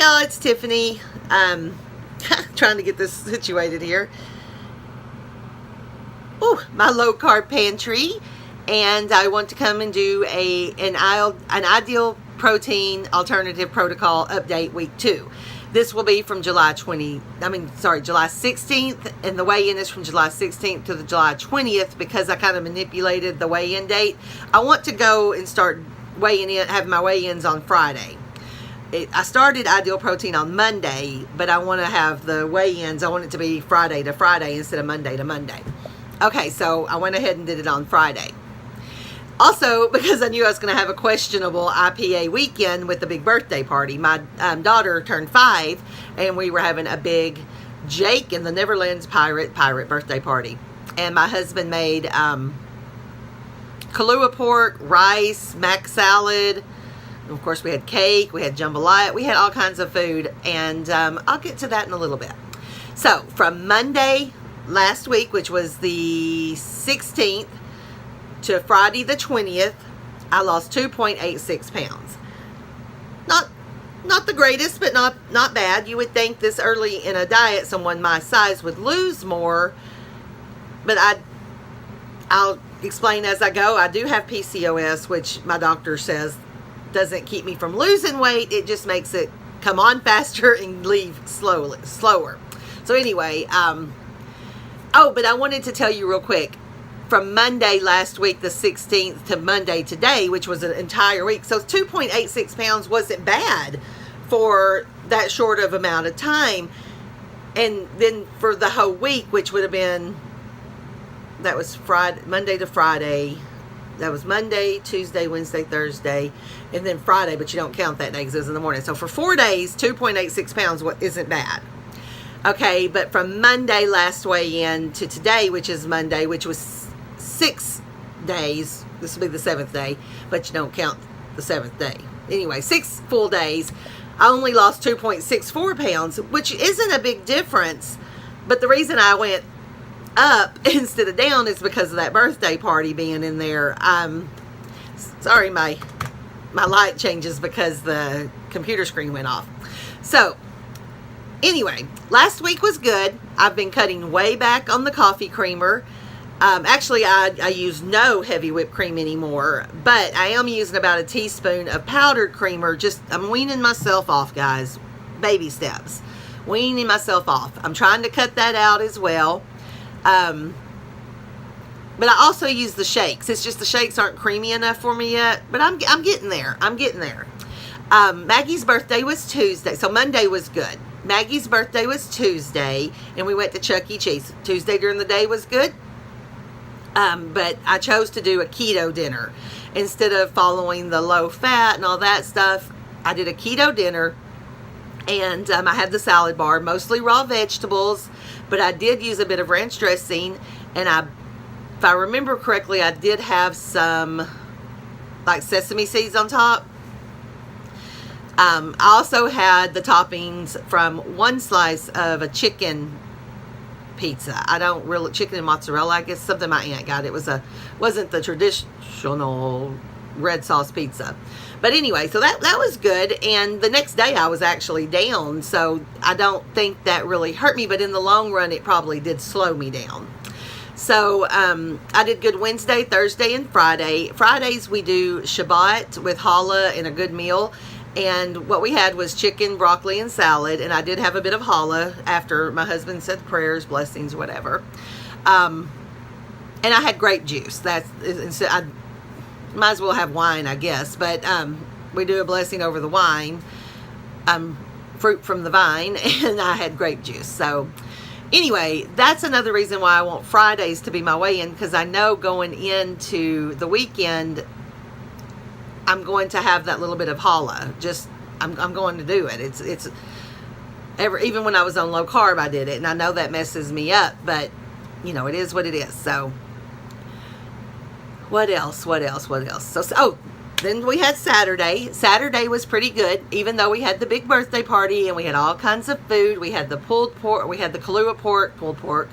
y'all, it's Tiffany. Trying to get this situated here. Ooh, my low carb pantry, and I want to come and do an ideal protein alternative protocol update week 2. This will be from July 16th, and the weigh-in is from July 16th to the July 20th because I kind of manipulated the weigh-in date. I want to go and start weighing in, have my weigh-ins on Friday. I started Ideal Protein on Monday, but I want to have the weigh-ins, I want it to be Friday to Friday instead of Monday to Monday. Okay, so I went ahead and did it on Friday. Also, because I knew I was going to have a questionable IPA weekend with the big birthday party. My daughter turned 5, and we were having a big Jake and the Neverlands pirate birthday party. And my husband made Kahlua pork, rice, mac salad. And of course, we had cake, we had jambalaya, we had all kinds of food. And I'll get to that in a little bit. So, from Monday last week, which was the 16th, to Friday the 20th, I lost 2.86 pounds. Not the greatest, but not bad. You would think this early in a diet, someone my size would lose more, but I'll explain as I go. I do have PCOS, which my doctor says doesn't keep me from losing weight. It just makes it come on faster and leave slower. So anyway, but I wanted to tell you real quick. From Monday last week, the 16th, to Monday today, which was an entire week. So 2.86 pounds wasn't bad for that short of amount of time. And then for the whole week, which would have been, that was Friday, Monday to Friday. That was Monday, Tuesday, Wednesday, Thursday, and then Friday, but you don't count that day because it was in the morning. So for 4 days, 2.86 pounds isn't bad. Okay, but from Monday last weigh-in to today, which is Monday, which was 6 days, this will be the 7th day, but you don't count the 7th day. Anyway, 6 full days, I only lost 2.64 pounds, which isn't a big difference, but the reason I went up instead of down is because of that birthday party being in there. Sorry, my light changes because the computer screen went off. So, anyway, last week was good. I've been cutting way back on the coffee creamer. Actually, I use no heavy whipped cream anymore, but I am using about a teaspoon of powdered creamer. I'm weaning myself off, guys. Baby steps. Weaning myself off. I'm trying to cut that out as well. But I also use the shakes. It's just the shakes aren't creamy enough for me yet, but I'm getting there. I'm getting there. Maggie's birthday was Tuesday, so Monday was good. Maggie's birthday was Tuesday, and we went to Chuck E. Cheese. Tuesday during the day was good. But I chose to do a keto dinner. Instead of following the low fat and all that stuff, I did a keto dinner. And I had the salad bar, mostly raw vegetables, but I did use a bit of ranch dressing. And if I remember correctly, I did have some like sesame seeds on top. I also had the toppings from one slice of a chicken pizza. Chicken and mozzarella, I guess, something my aunt got. It wasn't the traditional red sauce pizza. But anyway, so that was good. And the next day I was actually down, so I don't think that really hurt me, but in the long run it probably did slow me down. So I did good Wednesday, Thursday, and Friday. Fridays we do Shabbat with challah and a good meal. And what we had was chicken, broccoli, and salad. And I did have a bit of challah after my husband said prayers, blessings, whatever. And I had grape juice. I might as well have wine, I guess. But we do a blessing over the wine, fruit from the vine, and I had grape juice. So anyway, that's another reason why I want Fridays to be my weigh-in, because I know going into the weekend, I'm going to have that little bit of challah. I'm going to do it. Even when I was on low carb, I did it, and I know that messes me up, but it is what it is. So what else? So then we had Saturday. Saturday was pretty good, even though we had the big birthday party and we had all kinds of food. We had the pulled pork, we had the Kahlua pork, pulled pork,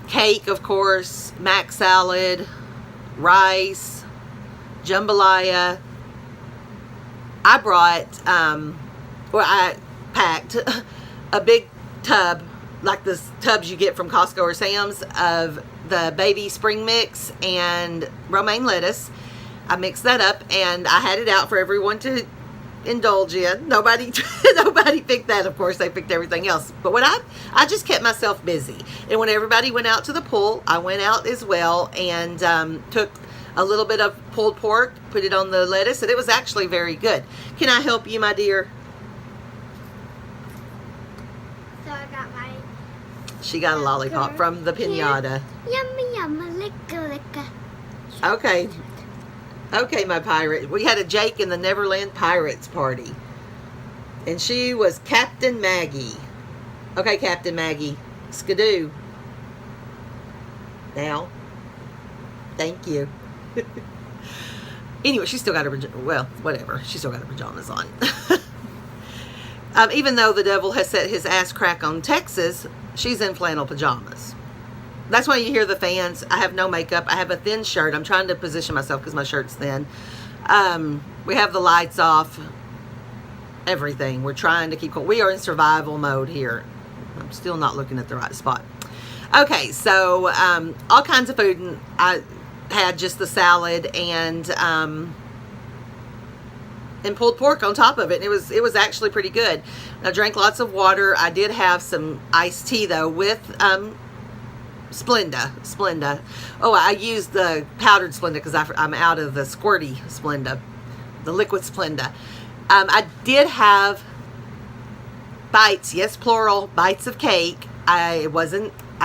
cake, of course, mac salad, rice, jambalaya, I brought, I packed a big tub, like the tubs you get from Costco or Sam's, of the baby spring mix and romaine lettuce. I mixed that up and I had it out for everyone to indulge in. Nobody picked that, of course. They picked everything else. But when I just kept myself busy. And when everybody went out to the pool, I went out as well and took a little bit of pulled pork, put it on the lettuce, and it was actually very good. Can I help you, my dear? So I got my... She got a lollipop from the piñata. Yummy, yummy, licka, licka. Okay. Okay, my pirate. We had a Jake in the Neverland Pirates party. And she was Captain Maggie. Okay, Captain Maggie. Skidoo. Now. Thank you. Anyway, she still got her, well, whatever. She still got her pajamas on. Even though the devil has set his ass crack on Texas, she's in flannel pajamas. That's why you hear the fans. I have no makeup. I have a thin shirt. I'm trying to position myself because my shirt's thin. We have the lights off. Everything. We're trying to keep cool. We are in survival mode here. I'm still not looking at the right spot. Okay, so all kinds of food. And I had just the salad and pulled pork on top of it. And it was actually pretty good. I drank lots of water. I did have some iced tea though with Splenda. Oh, I used the powdered Splenda because I'm out of the squirty Splenda, the liquid Splenda. I did have bites, yes, plural, bites of cake. I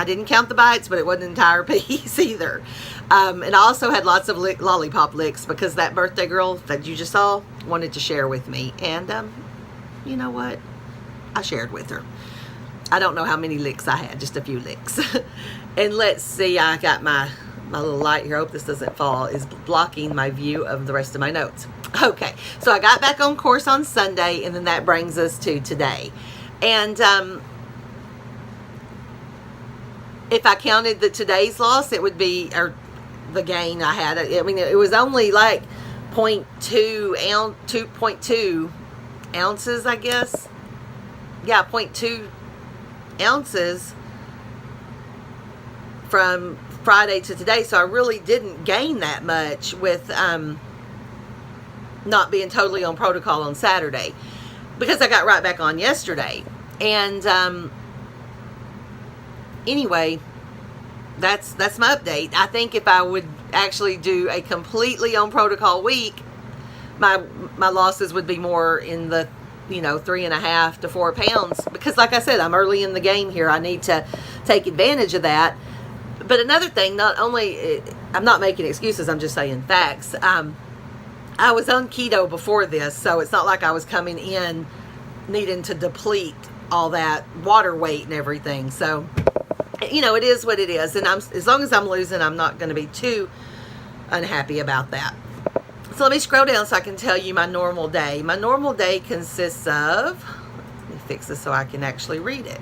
didn't count the bites, but it wasn't an entire piece either. And I also had lots of lollipop licks because that birthday girl that you just saw wanted to share with me. And you know what? I shared with her. I don't know how many licks I had, just a few licks. And let's see, I got my little light here. I hope this doesn't fall. Is blocking my view of the rest of my notes. Okay, so I got back on course on Sunday, and then that brings us to today. And if I counted today's loss, it would be, or the gain I had. I mean, it was only like 2.2 ounces, I guess. Yeah, 0.2 ounces from Friday to today. So I really didn't gain that much with not being totally on protocol on Saturday, because I got right back on yesterday. And anyway, that's my update. I think if I would actually do a completely on protocol week, my losses would be more in the 3.5 to 4 pounds, because like I said, I'm early in the game here. I need to take advantage of that. But another thing, not only, I'm not making excuses, I'm just saying facts. I was on keto before this, so it's not like I was coming in needing to deplete all that water weight and everything. So, it is what it is. And as long as I'm losing, I'm not going to be too unhappy about that. So let me scroll down so I can tell you my normal day. My normal day consists of, let me fix this so I can actually read it.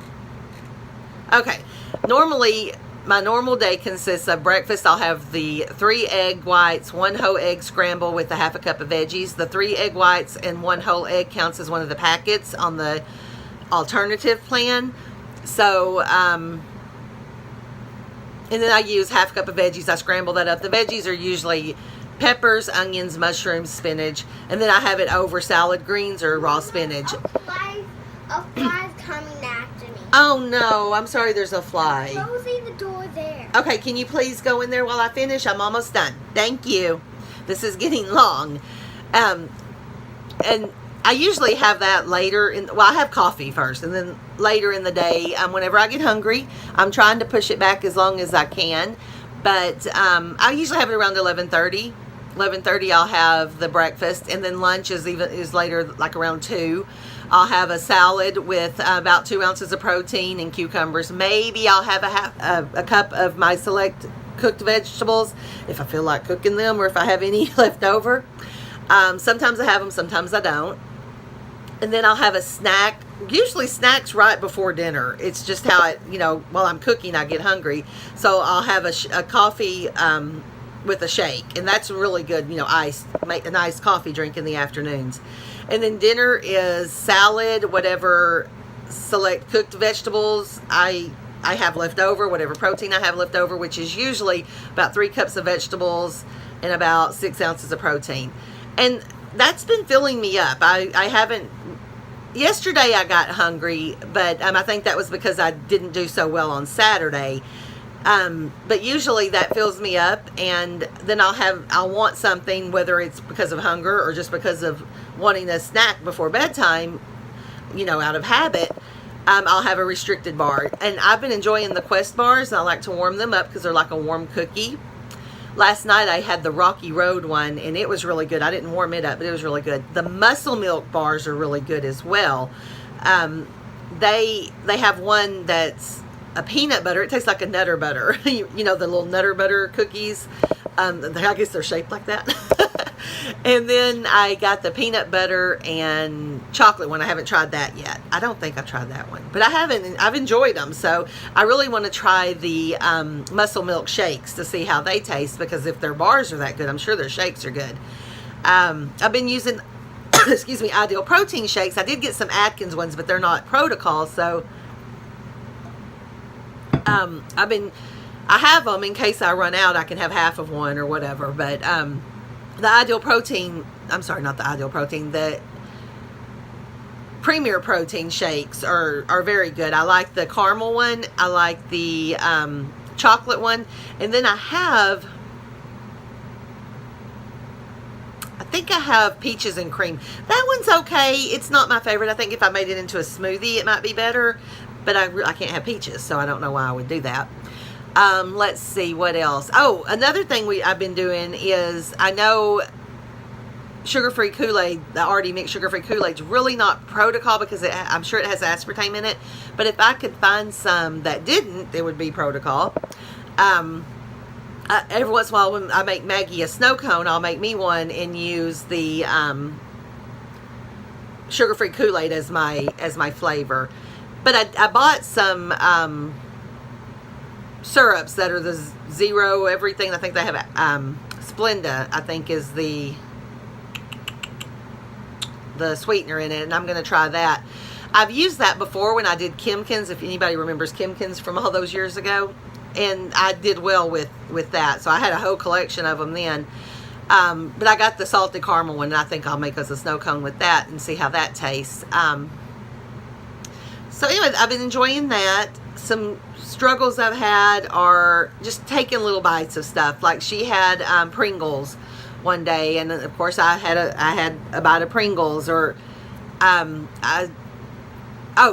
Okay, normally my normal day consists of breakfast. I'll have the 3 egg whites, 1 whole egg scramble with a half a cup of veggies. The 3 egg whites and 1 whole egg counts as one of the packets on the alternative plan. So, and then I use half a cup of veggies. I scramble that up. The veggies are usually peppers, onions, mushrooms, spinach, and then I have it over salad greens or raw spinach. A fly's coming after me. Oh no, I'm sorry, there's a fly. Closing the door there. Okay, can you please go in there while I finish? I'm almost done. Thank you. This is getting long. And I usually have that later I have coffee first, and then later in the day, whenever I get hungry, I'm trying to push it back as long as I can. But I usually have it around 11:30. 11:30 I'll have the breakfast, and then lunch is later, like around 2. I'll have a salad with about 2 ounces of protein and cucumbers. Maybe I'll have a cup of my select cooked vegetables if I feel like cooking them, or if I have any left over. Sometimes I have them, sometimes I don't. And then I'll have a snack. Usually snacks right before dinner. It's just how while I'm cooking, I get hungry. So I'll have a coffee with a shake, and that's really good. Iced, make a nice coffee drink in the afternoons. And then dinner is salad, whatever select cooked vegetables I have left over, whatever protein I have left over, which is usually about 3 cups of vegetables and about 6 ounces of protein. And that's been filling me up. I haven't. Yesterday I got hungry, but I think that was because I didn't do so well on Saturday. But usually that fills me up, and then I'll want something, whether it's because of hunger or just because of wanting a snack before bedtime, out of habit. I'll have a restricted bar, and I've been enjoying the Quest bars, and I like to warm them up because they're like a warm cookie. Last night I had the Rocky Road one, and it was really good. I didn't warm it up, but it was really good. The Muscle Milk bars are really good as well. They have one that's a peanut butter. It tastes like a Nutter Butter. The little Nutter Butter cookies. I guess they're shaped like that. And then I got the peanut butter and chocolate one. I haven't tried that yet. I don't think I've tried that one, but I haven't. I've enjoyed them, so I really want to try the Muscle Milk shakes to see how they taste, because if their bars are that good, I'm sure their shakes are good. I've been using excuse me, Ideal Protein shakes. I did get some Atkins ones, but they're not Protocol, so I have them in case I run out. I can have half of one or whatever. But the Ideal Protein, I'm sorry, not the Ideal Protein, the Premier Protein shakes are very good. I like the caramel one. I like the chocolate one. And then I think I have peaches and cream. That one's okay. It's not my favorite. I think if I made it into a smoothie, it might be better. But I can't have peaches, so I don't know why I would do that. Let's see, what else? Oh, another thing I've been doing is, I know sugar-free Kool-Aid, the already mixed sugar-free Kool-Aid's really not Protocol, because I'm sure it has aspartame in it. But if I could find some that didn't, it would be Protocol. Every once in a while, when I make Maggie a snow cone, I'll make me one and use the sugar-free Kool-Aid as my flavor. But I bought some syrups that are the zero everything. I think they have Splenda, I think, is the sweetener in it, and I'm going to try that. I've used that before when I did Kimkins, if anybody remembers Kimkins from all those years ago, and I did well with that. So I had a whole collection of them then. But I got the salted caramel one, and I think I'll make us a snow cone with that and see how that tastes. So anyway, I've been enjoying that. Some struggles I've had are just taking little bites of stuff. Like she had Pringles one day, and of course I had a bite of Pringles. Or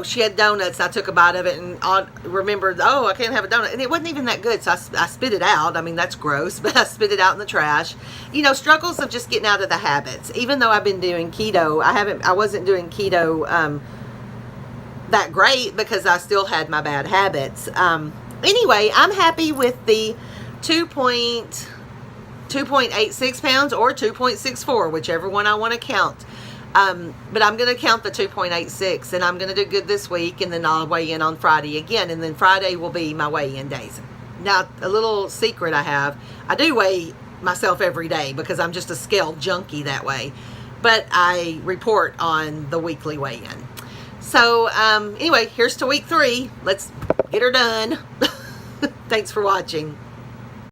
she had donuts. I took a bite of it and remembered, I can't have a donut, and it wasn't even that good. So I spit it out. I mean, that's gross, but I spit it out in the trash. Struggles of just getting out of the habits. Even though I've been doing keto, I wasn't doing keto that great, because I still had my bad habits. Anyway, I'm happy with the 2.86 pounds or 2.64, whichever one I want to count. But I'm going to count the 2.86, and I'm going to do good this week, and then I'll weigh in on Friday again, and then Friday will be my weigh-in days. Now, a little secret I do weigh myself every day, because I'm just a scale junkie that way, but I report on the weekly weigh-in. So, anyway, here's to week 3. Let's get her done. Thanks for watching.